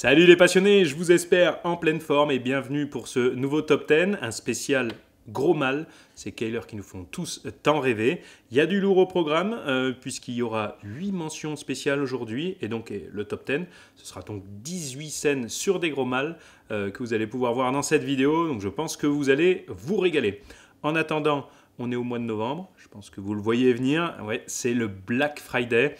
Salut les passionnés, je vous espère en pleine forme et bienvenue pour ce nouveau Top 10, un spécial gros mal. C'est Kyler qui nous font tous tant rêver. Il y a du lourd au programme puisqu'il y aura 8 mentions spéciales aujourd'hui et donc le Top 10. Ce sera donc 18 scènes sur des gros mal que vous allez pouvoir voir dans cette vidéo. Donc je pense que vous allez vous régaler. En attendant, on est au mois de novembre. Je pense que vous le voyez venir. Ouais, c'est le Black Friday.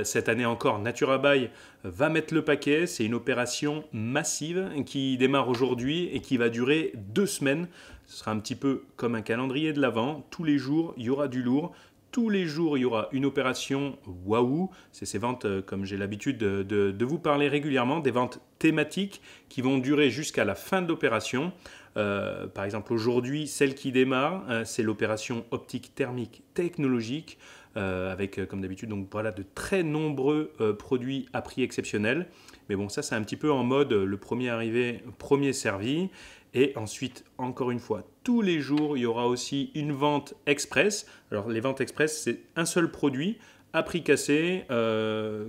Cette année encore, Naturabuy va mettre le paquet. C'est une opération massive qui démarre aujourd'hui et qui va durer 2 semaines. Ce sera un petit peu comme un calendrier de l'Avent. Tous les jours, il y aura du lourd. Tous les jours, il y aura une opération waouh. C'est ces ventes, comme j'ai l'habitude de vous parler régulièrement, des ventes thématiques qui vont durer jusqu'à la fin de l'opération. Par exemple, aujourd'hui, celle qui démarre, c'est l'opération optique thermique technologique avec, comme d'habitude, donc voilà, de très nombreux produits à prix exceptionnel. Mais bon, ça, c'est un petit peu en mode le premier arrivé, premier servi. Et ensuite, encore une fois, tous les jours, il y aura aussi une vente express. Alors, les ventes express, c'est un seul produit à prix cassé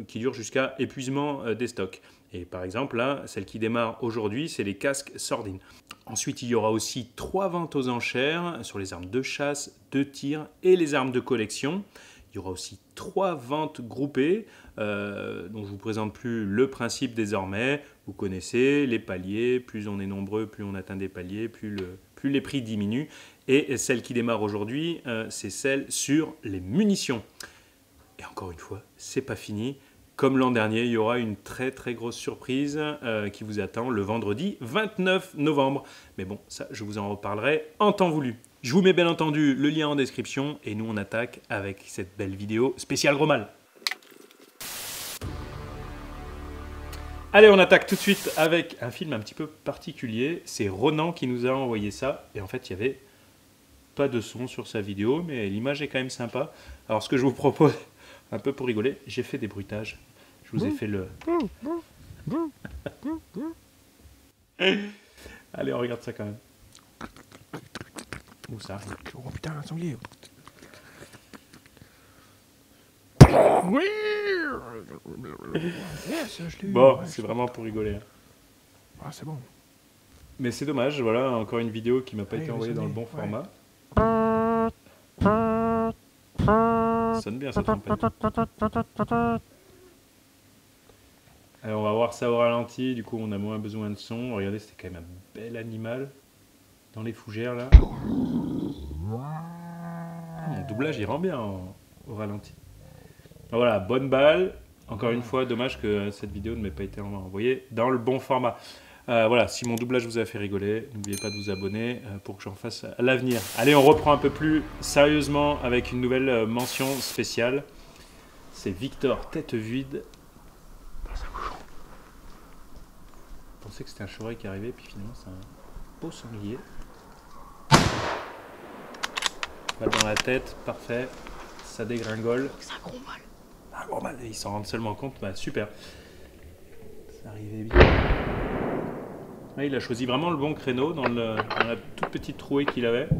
qui dure jusqu'à épuisement des stocks. Et par exemple, là, celle qui démarre aujourd'hui, c'est les casques Sordine. Ensuite, il y aura aussi 3 ventes aux enchères sur les armes de chasse, de tir et les armes de collection. Il y aura aussi 3 ventes groupées, dont je ne vous présente plus le principe désormais. Vous connaissez les paliers, plus on est nombreux, plus on atteint des paliers, plus les prix diminuent. Et celle qui démarre aujourd'hui, c'est celle sur les munitions. Et encore une fois, c'est pas fini. Comme l'an dernier, il y aura une très très grosse surprise qui vous attend le vendredi 29 novembre. Mais bon, ça, je vous en reparlerai en temps voulu. Je vous mets bien entendu le lien en description et nous on attaque avec cette belle vidéo spéciale gros mal. Allez, on attaque tout de suite avec un film un petit peu particulier. C'est Ronan qui nous a envoyé ça et en fait il n'y avait pas de son sur sa vidéo mais l'image est quand même sympa. Alors ce que je vous propose, un peu pour rigoler, j'ai fait des bruitages. Je vous ai fait le... Allez, on regarde ça quand même. Où ça? Oh putain, un sanglier. Oui. Yes, je l'ai eu. Bon, Ouais, c'est vraiment pour rigoler. Ah, c'est bon. Mais c'est dommage, voilà, encore une vidéo qui m'a pas Ouais, été envoyée dans le bon ouais. format. Ça sonne bien cette trompette. Alors on va voir ça au ralenti, du coup on a moins besoin de son. Regardez, c'était quand même un bel animal dans les fougères là. Mon doublage il rend bien au ralenti. Voilà, bonne balle. Encore une fois, dommage que cette vidéo ne m'ait pas été envoyée dans le bon format. Voilà, si mon doublage vous a fait rigoler, n'oubliez pas de vous abonner pour que j'en fasse à l'avenir. Allez, on reprend un peu plus sérieusement avec une nouvelle mention spéciale. C'est Victor Tête Vide. Je pensais que c'était un chevreuil qui arrivait, puis finalement c'est un beau sanglier. Balle dans la tête, parfait. Ça dégringole. C'est un gros mal. Un gros mal, ils s'en rendent seulement compte. Bah, super. Ça arrivait bien. Ah, il a choisi vraiment le bon créneau dans la toute petite trouée qu'il avait.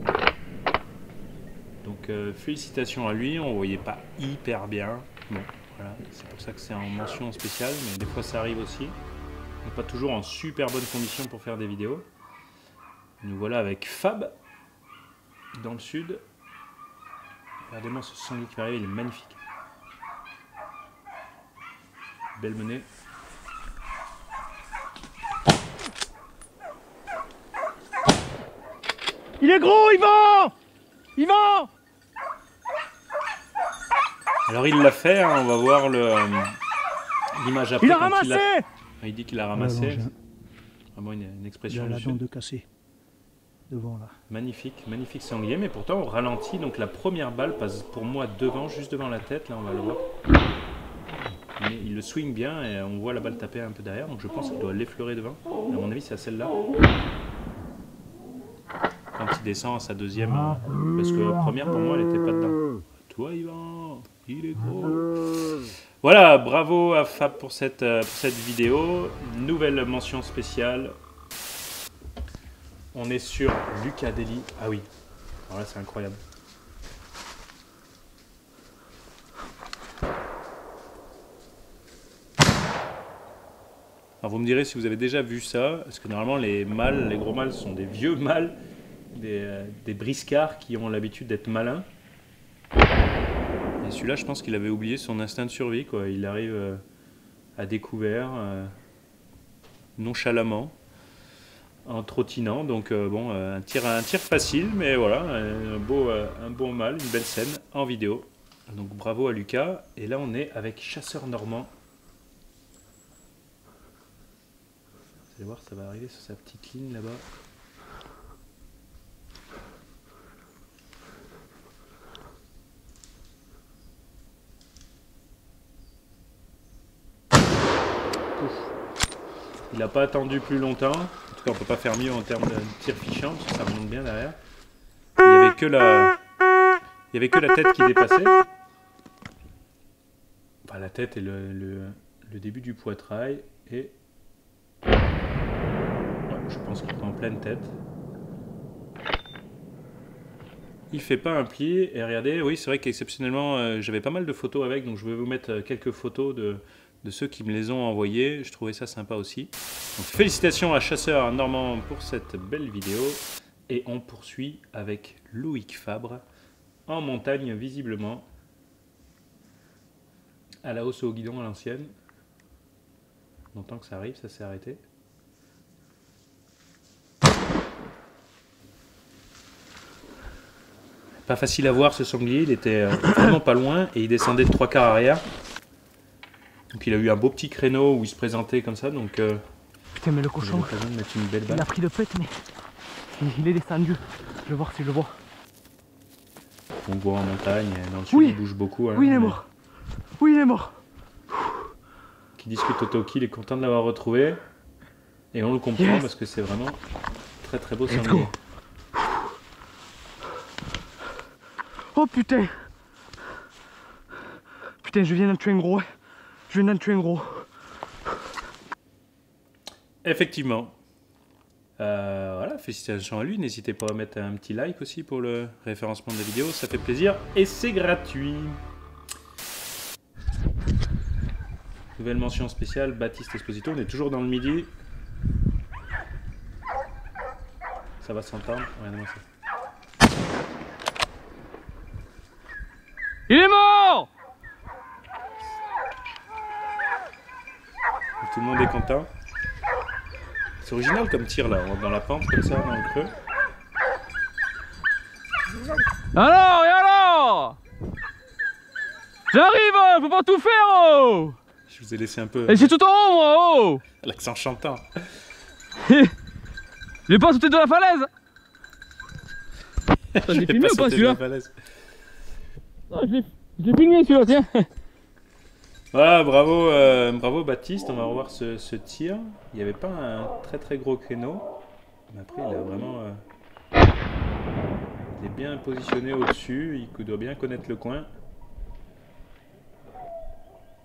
Donc félicitations à lui, on ne voyait pas hyper bien. Bon, voilà, c'est pour ça que c'est en mention spéciale, mais des fois ça arrive aussi. On n'est pas toujours en super bonne condition pour faire des vidéos. Nous voilà avec Fab, dans le sud. Regardez-moi ce sanglier qui va arriver, il est magnifique. Belle menée. Il est gros, Yvan! Yvan! Alors il l'a fait, hein, on va voir l'image après. Il a quand ramassé! il dit qu'il a ramassé. Ouais, bon, Vraiment une il expression a du la sud. dent de cassé devant là. Magnifique, magnifique sanglier, mais pourtant au ralenti, donc la première balle passe pour moi devant, juste devant la tête, là on va le voir. Mais il le swing bien et on voit la balle taper un peu derrière, donc je pense qu'il doit l'effleurer devant. Et à mon avis c'est à celle-là. Quand il descend à sa deuxième, parce que la première pour moi elle n'était pas dedans. Toi Yvan, il est gros. Voilà, bravo à Fab pour cette vidéo. Nouvelle mention spéciale. On est sur Lucas Dely. Ah oui, alors là c'est incroyable. Alors Alors vous me direz si vous avez déjà vu ça, parce que normalement les mâles, les gros mâles sont des vieux mâles, des briscards qui ont l'habitude d'être malins. Et celui-là, je pense qu'il avait oublié son instinct de survie, quoi. Il arrive à découvert, nonchalamment, en trottinant. Donc bon, un tir facile, mais voilà, un beau mâle, une belle scène en vidéo. Donc bravo à Lucas. Et là, on est avec Chasseur Normand. Vous allez voir, ça va arriver sur sa petite ligne là-bas. Il n'a pas attendu plus longtemps. En tout cas, on peut pas faire mieux en termes de tir fichant, parce que ça remonte bien derrière. Il n'y avait que la tête qui dépassait. Enfin, la tête et le début du poitrail. Et ouais, je pense qu'il prend en pleine tête. Il fait pas un pli. Et regardez, oui, c'est vrai qu'exceptionnellement, j'avais pas mal de photos avec, donc je vais vous mettre quelques photos de ceux qui me les ont envoyés. Je trouvais ça sympa aussi. Donc, félicitations à Chasseur Normand pour cette belle vidéo. Et on poursuit avec Loïc Fabre en montagne visiblement. À la hausse au guidon à l'ancienne. On entend que ça arrive, ça s'est arrêté. Pas facile à voir ce sanglier, il était vraiment pas loin et il descendait de 3/4 arrière. Donc il a eu un beau petit créneau où il se présentait comme ça, donc Putain, mais le cochon, de mettre une belle balle. il a pris le pet, mais il est descendu. Je vais voir si je le vois. On le voit en montagne, dans le sud il bouge beaucoup. Hein, oui, il est mort. Oui, il est mort. Qui discute au Toki, il est content de l'avoir retrouvé. Et on le comprend parce que c'est vraiment très très beau sanglier. Oh putain. Putain, je viens d'en tuer un gros. Je viens d'en tuer un gros. Effectivement. Voilà, félicitations à lui. N'hésitez pas à mettre un petit like aussi pour le référencement de la vidéo. Ça fait plaisir et c'est gratuit. Nouvelle mention spéciale, Baptiste Esposito. On est toujours dans le midi. Ça va s'entendre. Regardez-moi ça. Il est mort! Tout le monde est content. C'est original comme tir là, dans la pente comme ça, dans le creux. Alors, et alors? J'arrive, faut pas tout faire, oh! Je vous ai laissé un peu Et j'ai tout en haut, moi, oh! l'accent chantant. J'ai pas sauté de la falaise! Je l'ai filmé ou pas celui-là? Ah, je l'ai filmé celui-là, tiens! Voilà, bravo, bravo Baptiste, on va revoir ce tir. Il n'y avait pas un très très gros créneau, mais après il a vraiment... il est bien positionné au-dessus, il doit bien connaître le coin.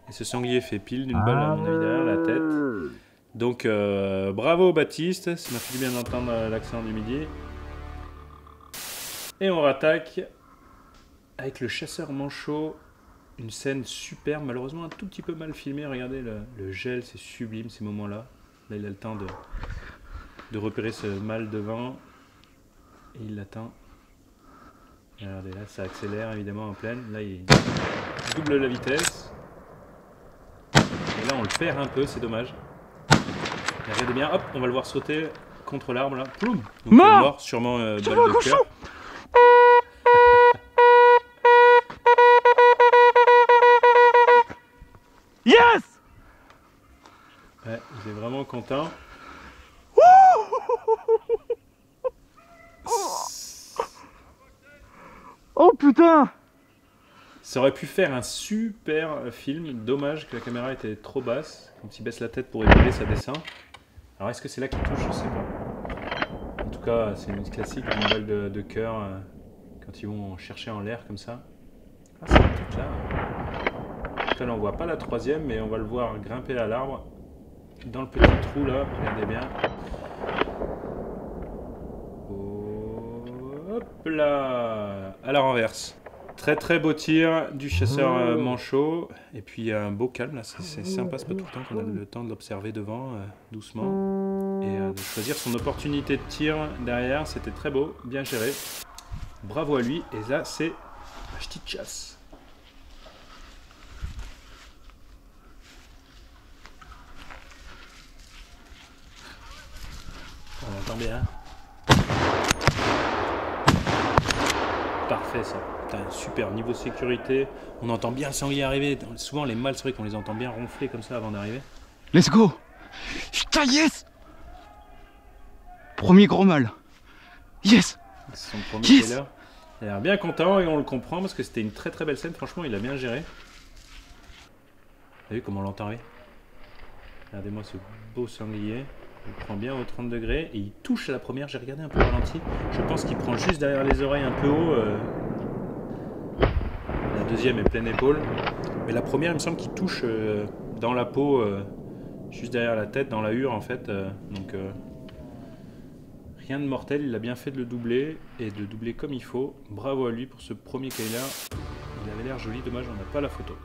Et ce sanglier fait pile d'une balle à mon avis derrière la tête. Donc bravo Baptiste, ça m'a fait du bien d'entendre l'accent du midi. Et on rattaque avec le chasseur manchot. Une scène superbe, malheureusement un tout petit peu mal filmée. Regardez le gel, c'est sublime ces moments-là. Là, il a le temps de repérer ce mâle devant. Et il l'attend. Regardez, là, ça accélère évidemment en pleine. Là, il double la vitesse. Et là, on le perd un peu, c'est dommage. Et regardez bien, hop, on va le voir sauter contre l'arbre là. Ploum. Donc, mort, sûrement balle de cœur. Yes! Ouais, il est vraiment content. Oh putain! Ça aurait pu faire un super film. Dommage que la caméra était trop basse. Quand il baisse la tête pour épauler, ça descend. Alors est-ce que c'est là qu'il touche? Je sais pas. En tout cas, c'est une classique d'une balle de cœur quand ils vont chercher en l'air comme ça. Ah, c'est peut-être là. Là, on voit pas la troisième, mais on va le voir grimper à l'arbre. Dans le petit trou là, regardez bien. Hop là! À la renverse. Très très beau tir du chasseur manchot. Et puis un beau calme, là, c'est sympa, c'est pas tout le temps qu'on a le temps de l'observer devant, doucement. Et de choisir son opportunité de tir derrière, c'était très beau, bien géré. Bravo à lui, et là c'est la petite chasse. On entend bien. Parfait ça. Putain, super niveau sécurité. On entend bien le sanglier arriver. Souvent les mâles, c'est vrai qu'on les entend bien ronfler comme ça avant d'arriver. Let's go. Putain, yes. Premier gros mâle. Yes. C'est son premier killer. Il a l'air bien content et on le comprend parce que c'était une très très belle scène. Franchement, il a bien géré. Vous avez vu comment on l'entend arriver? Regardez-moi ce beau sanglier. Il prend bien au 30 degrés et il touche à la première. J'ai regardé un peu ralenti. Je pense qu'il prend juste derrière les oreilles un peu haut. La deuxième est pleine épaule. Mais la première, il me semble qu'il touche dans la peau, juste derrière la tête, dans la hure en fait. Donc rien de mortel. Il a bien fait de le doubler et de doubler comme il faut. Bravo à lui pour ce premier killer. Il avait l'air joli. Dommage, on n'a pas la photo.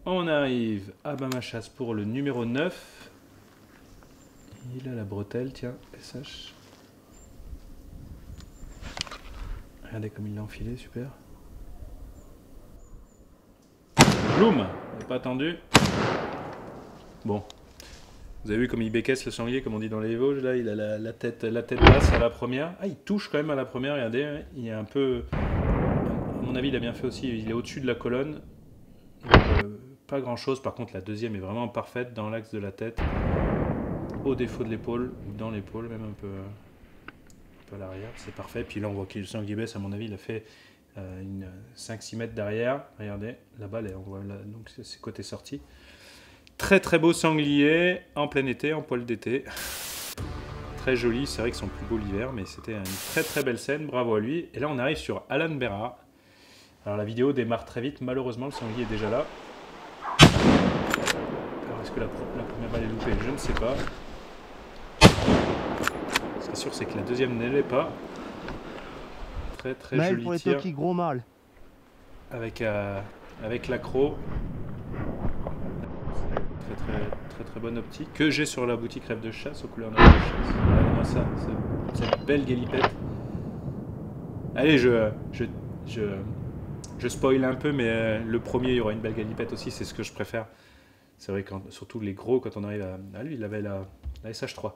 On arrive à Bamachasse pour le numéro 9. Il a la bretelle, tiens, SH. Regardez comme il l'a enfilé, super. Bloom, il n'a pas attendu. Bon, vous avez vu comme il bécaisse le sanglier, comme on dit dans les Vosges, là, il a la tête basse à la première. Ah, il touche quand même à la première, regardez, il est un peu... À mon avis, il a bien fait aussi, il est au-dessus de la colonne. Pas grand-chose, par contre, la deuxième est vraiment parfaite dans l'axe de la tête. Au défaut de l'épaule, ou dans l'épaule, même un peu à l'arrière, c'est parfait. Puis là, on voit que le sanglier baisse, à mon avis, il a fait une 5-6 mètres derrière. Regardez, la balle, on voit là, donc c'est côté sorti. Très très beau sanglier, en plein été, en poil d'été. Très joli, c'est vrai qu'ils sont plus beaux l'hiver, mais c'était une très très belle scène, bravo à lui. Et là, on arrive sur Alan Berra. Alors la vidéo démarre très vite, malheureusement, le sanglier est déjà là. Alors, est-ce que la première balle est loupée? Je ne sais pas. Ce qui est sûr, c'est que la deuxième ne l'est pas. Très très Maël joli pour les tir. Toki, gros mâle. Avec l'accro. Très bonne optique. Que j'ai sur la boutique Rêve de Chasse, aux couleurs de Rêve de Chasse. Regardez-moi ça, cette belle galipette. Allez, je spoil un peu, mais le premier, il y aura une belle galipette aussi, c'est ce que je préfère. C'est vrai, surtout les gros, quand on arrive à lui, il avait la SH3.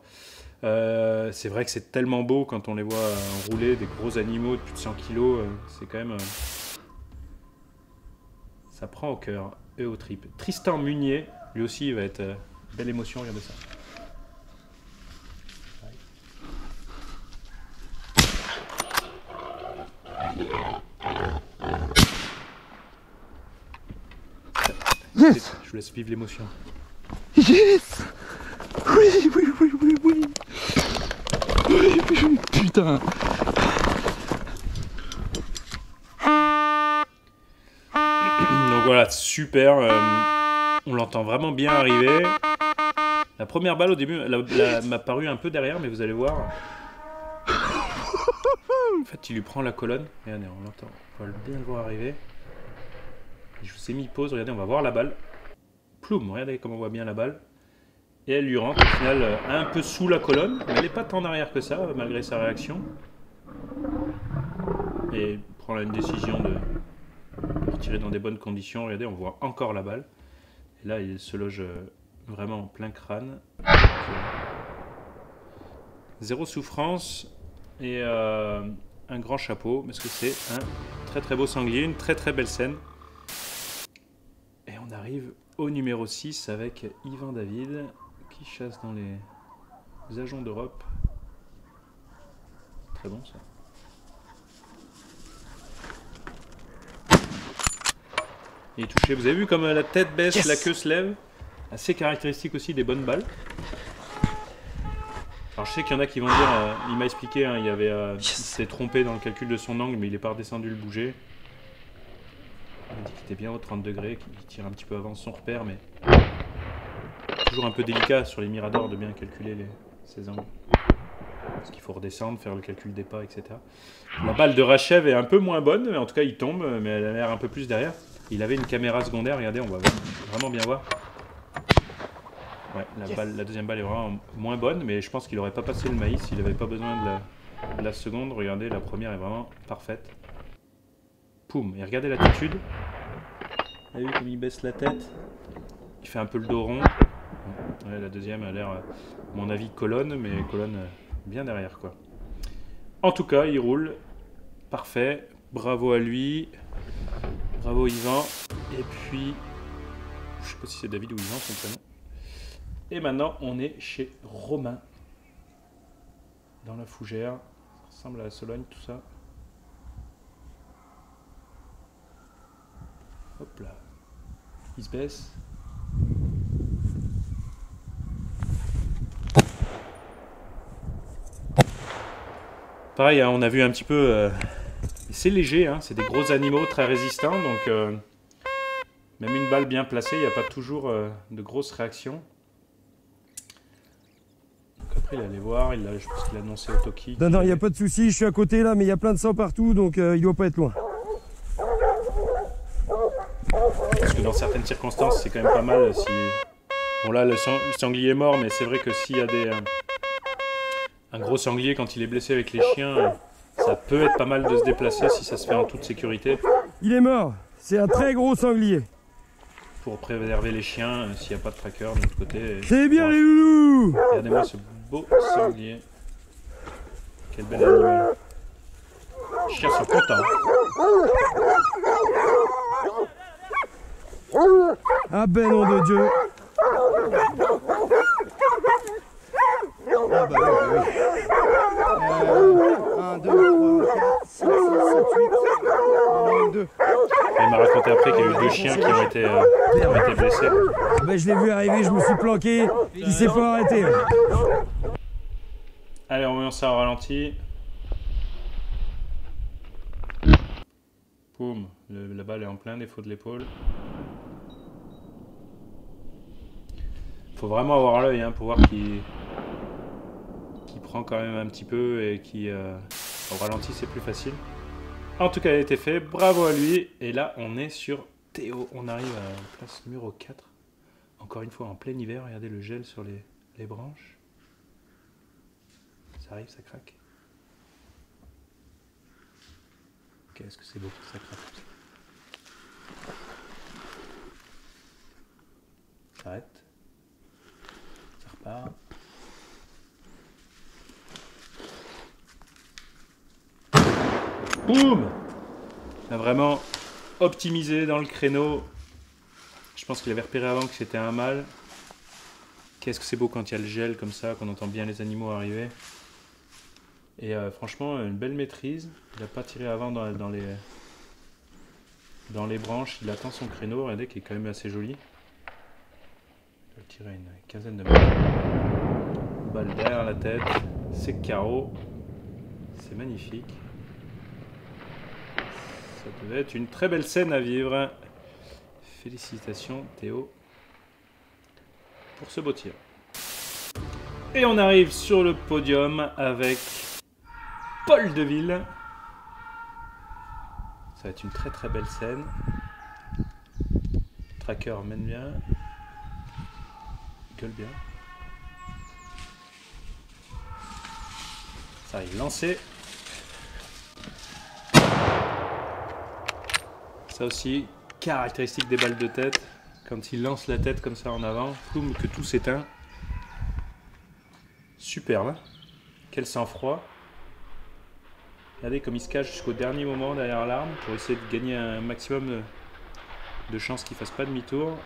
C'est vrai que c'est tellement beau quand on les voit rouler, des gros animaux de plus de 100 kg, c'est quand même... ça prend au cœur et aux tripes. Tristan Munier, lui aussi, il va être belle émotion, regardez ça. Yes. Je vous laisse vivre l'émotion. Yes. Oui. Putain. Donc voilà, super. On l'entend vraiment bien arriver. La première balle au début m'a paru un peu derrière, mais vous allez voir. En fait, il lui prend la colonne. Regardez, on l'entend. On va bien le voir arriver. Je vous ai mis pause. Regardez, on va voir la balle. Ploum, regardez comment on voit bien la balle. Et elle lui rentre au final un peu sous la colonne. Mais elle n'est pas tant en arrière que ça, malgré sa réaction. Et il prend là une décision de retirer dans des bonnes conditions. Regardez, on voit encore la balle. Et là, il se loge vraiment en plein crâne. Zéro souffrance et un grand chapeau, parce que c'est un très très beau sanglier, une très très belle scène. Et on arrive au numéro 6 avec Yvan David, qui chasse dans les ajoncs d'Europe. Très bon ça. Il est touché. Vous avez vu comme la tête baisse, la queue se lève. Assez caractéristique aussi des bonnes balles. Alors je sais qu'il y en a qui vont dire, il m'a expliqué, hein, il s'est trompé dans le calcul de son angle, mais il n'est pas redescendu le bouger. Il a dit qu'il était bien au 30 degrés, qu'il tire un petit peu avant son repère, mais toujours un peu délicat sur les miradors de bien calculer ses angles. Parce qu'il faut redescendre, faire le calcul des pas, etc. La balle de Rachev est un peu moins bonne, mais en tout cas il tombe, mais elle a l'air un peu plus derrière. Il avait une caméra secondaire, regardez, on va vraiment bien voir. Ouais, la deuxième balle est vraiment moins bonne, mais je pense qu'il n'aurait pas passé le maïs s'il n'avait pas besoin de la seconde. Regardez, la première est vraiment parfaite. Poum, et regardez l'attitude. Vous avez vu comme il baisse la tête? Il fait un peu le dos rond. Ouais, la deuxième a l'air, à mon avis, colonne, mais colonne bien derrière, quoi. En tout cas, il roule. Parfait. Bravo à lui. Bravo Yvan. Et puis, je sais pas si c'est David ou Yvan son prénom. Et maintenant, on est chez Romain. Dans la fougère. Ça ressemble à la Sologne, tout ça. Hop là. Il se baisse. Pareil, hein, on a vu un petit peu... c'est léger, hein, c'est des gros animaux très résistants, donc même une balle bien placée, il n'y a pas toujours de grosses réactions. Donc après, il allait voir, je pense qu'il a annoncé au Toki. Non, il n'y a pas de souci, je suis à côté là, mais il y a plein de sang partout, donc il doit pas être loin. Parce que dans certaines circonstances, c'est quand même pas mal si... Bon là, le sanglier est mort, mais c'est vrai que s'il y a un gros sanglier, quand il est blessé avec les chiens, ça peut être pas mal de se déplacer si ça se fait en toute sécurité. Il est mort, c'est un très gros sanglier. Pour préserver les chiens, s'il n'y a pas de tracker de l'autre côté. C'est bien les loulous. Regardez-moi ce beau sanglier. Quel bel animal. Les chiens sont contents. Ah ben nom de Dieu. Ah bah oui, bah oui. 1, 2, 3, 4, 5, 6, 7, 8. On en a 2. Il m'a raconté après qu'il y a eu 2 chiens qui ont été blessés. Ben je l'ai vu arriver, je me suis planqué, il s'est pas arrêté. Allez, on met ça au ralenti. Poum, la balle est en plein défaut de l'épaule. Faut vraiment avoir l'œil hein, pour voir qu'il prend quand même un petit peu et qui au ralenti c'est plus facile. En tout cas, il a été fait. Bravo à lui. Et là, on est sur Théo. On arrive à la place numéro 4. Encore une fois, en plein hiver. Regardez le gel sur les branches. Ça arrive, ça craque. Qu'est-ce que c'est beau, ça craque. Ça arrête. Ça repart. Boum! Il a vraiment optimisé dans le créneau. Je pense qu'il avait repéré avant que c'était un mâle. Qu'est-ce que c'est beau quand il y a le gel comme ça, qu'on entend bien les animaux arriver. Et franchement, une belle maîtrise. Il n'a pas tiré avant dans les branches. Il attend son créneau, regardez, qui est quand même assez joli. Il va tirer une quinzaine de mètres. Balle derrière la tête. C'est carreau. C'est magnifique. Ça devait être une très belle scène à vivre. Félicitations Théo pour ce beau tir. Et on arrive sur le podium avec Paul Deville. Ça va être une très très belle scène. Tracker mène bien. Gueule bien. Ça arrive lancé. Ça aussi, caractéristique des balles de tête. Quand il lance la tête comme ça en avant, boum, que tout s'éteint. Superbe. Quel sang-froid. Regardez comme il se cache jusqu'au dernier moment derrière l'arme pour essayer de gagner un maximum de chances qu'il ne fasse pas demi-tour.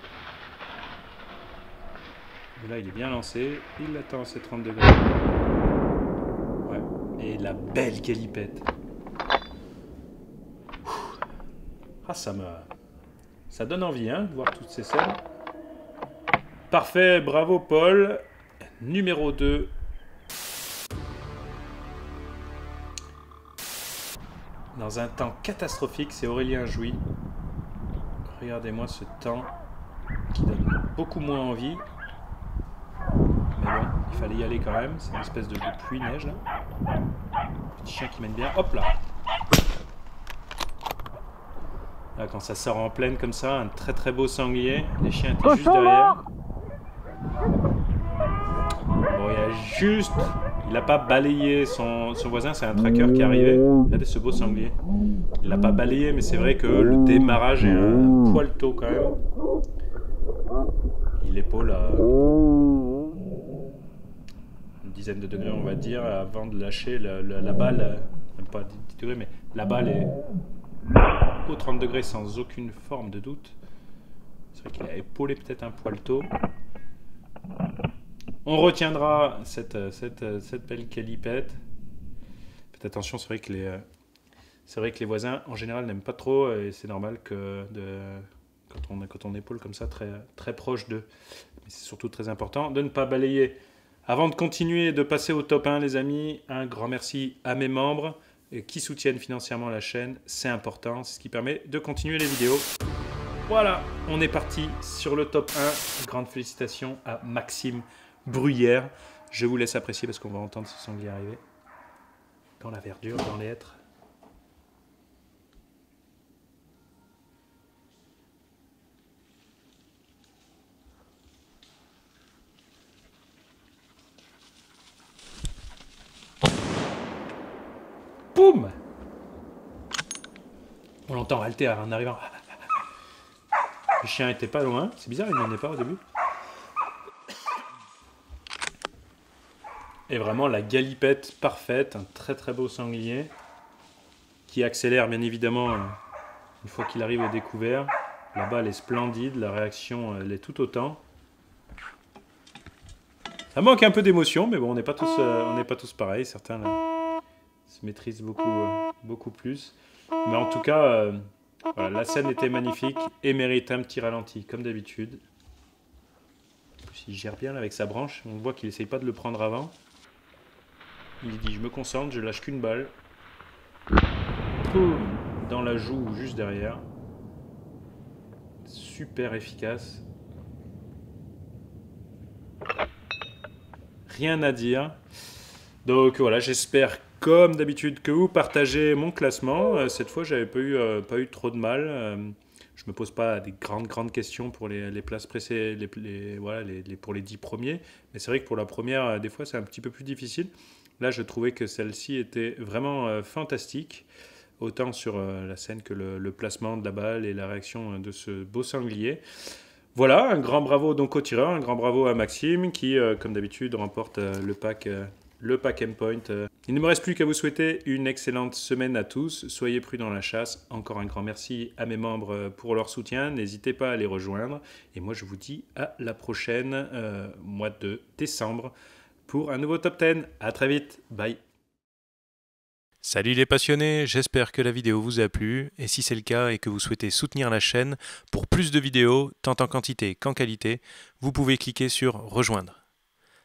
Et là, il est bien lancé. Il l'attend à ses 30 degrés. Ouais. Et la belle galipette. Ah, ça donne envie hein, de voir toutes ces scènes. Parfait, bravo Paul. Numéro 2. Dans un temps catastrophique, c'est Aurélien Jouy. Regardez-moi ce temps qui donne beaucoup moins envie. Mais bon, Il fallait y aller quand même. C'est une espèce de pluie-neige là. Petit chien qui mène bien. Hop là. Là, quand ça sort en plaine comme ça, un très très beau sanglier. Les chiens étaient juste derrière. Bon, il n'a pas balayé son voisin, c'est un tracker qui est arrivé. Regardez ce beau sanglier. Il l'a pas balayé, mais c'est vrai que le démarrage est un poil tôt quand même. Il épaule à une dizaine de degrés, on va dire, avant de lâcher la balle. Même pas 10 degrés, mais la balle est au 30 degrés sans aucune forme de doute. C'est vrai qu'il a épaulé peut-être un poil tôt. On retiendra cette belle calipette. Faites attention, c'est vrai que les voisins en général n'aiment pas trop et c'est normal que quand on épaule comme ça très, très proche d'eux. Mais c'est surtout très important de ne pas balayer. Avant de continuer et de passer au top 1 les amis, un grand merci à mes membres qui soutiennent financièrement la chaîne. C'est important, c'est ce qui permet de continuer les vidéos. Voilà, on est parti sur le top 1. Grande félicitations à Maxime Bruyère. Je vous laisse apprécier parce qu'on va entendre ce sanglier arriver. Dans la verdure, dans les hêtres. Boum! On l'entend halter en arrivant. Le chien était pas loin. C'est bizarre, il n'en est pas au début. Et vraiment la galipette parfaite, un très très beau sanglier qui accélère bien évidemment une fois qu'il arrive au découvert. La balle est splendide, la réaction elle est tout autant. Ça manque un peu d'émotion, mais bon, on n'est pas tous pareils. Certains là, se maîtrisent beaucoup plus. Mais en tout cas, voilà, la scène était magnifique et mérite un petit ralenti comme d'habitude. Il gère bien là, avec sa branche, on voit qu'il essaye pas de le prendre avant. Il dit je me concentre, je lâche qu'une balle. Poum, dans la joue juste derrière. Super efficace. Rien à dire. Donc voilà, j'espère comme d'habitude que vous partagez mon classement. Cette fois, j'avais pas eu trop de mal. Je me pose pas des grandes questions pour les places pressées, pour les 10 premiers. Mais c'est vrai que pour la première, des fois, c'est un petit peu plus difficile. Là, je trouvais que celle-ci était vraiment fantastique, autant sur la scène que le placement de la balle et la réaction de ce beau sanglier. Voilà, un grand bravo donc au tireur, un grand bravo à Maxime qui, comme d'habitude, remporte le pack Endpoint. Il ne me reste plus qu'à vous souhaiter une excellente semaine à tous. Soyez prudents dans la chasse. Encore un grand merci à mes membres pour leur soutien. N'hésitez pas à les rejoindre. Et moi, je vous dis à la prochaine, mois de décembre, pour un nouveau Top 10. À très vite. Bye. Salut les passionnés, j'espère que la vidéo vous a plu. Et si c'est le cas et que vous souhaitez soutenir la chaîne pour plus de vidéos, tant en quantité qu'en qualité, vous pouvez cliquer sur « Rejoindre ».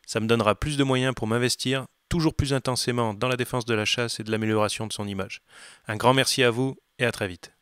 Ça me donnera plus de moyens pour m'investir toujours plus intensément dans la défense de la chasse et de l'amélioration de son image. Un grand merci à vous et à très vite.